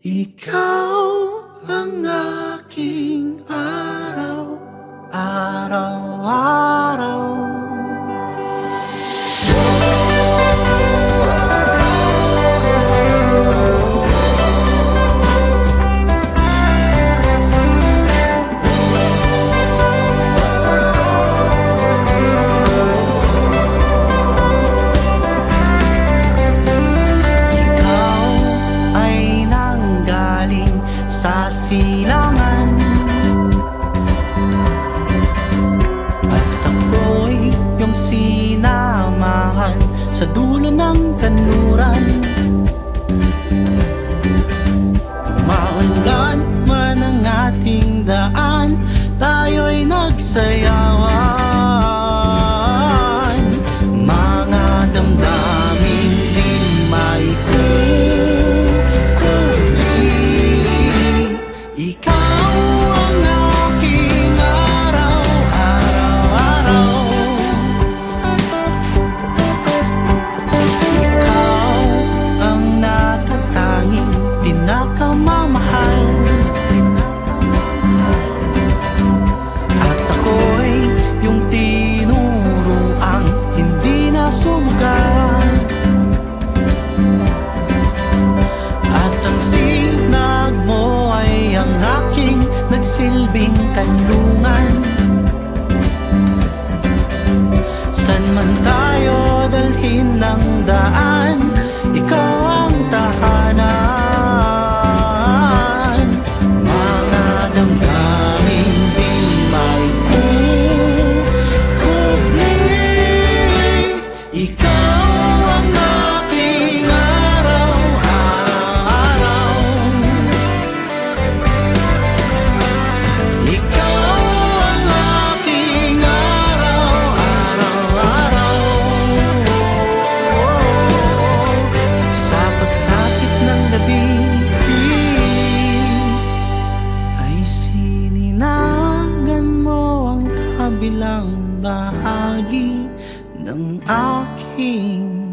Ikaw ang aking araw, araw-araw. Ikaw ay nanggaling sa silangan, at ako'y iyong sinamahan sa dulo ng kanluran. Maulan man ang ating daan, tayo'y nagsayawan. Mga damdaming di may huli. Ikaw ang aking araw, araw-araw. Ikaw ang natatanging pinakamamahal, at ako'y yung tinuruang hindi na sumugal. At ang sinag mo ay ang aking nagsilbing kanlungan. San man tayo dalhin ng daan, ikaw ang tahanan. Mga damdaming di may huli. Ikaw ang aking araw, araw-araw. Ikaw ang aking araw, araw-araw. Sa pagsapit ng gabi ay sininagan mo ang kabilang bahagi ng aking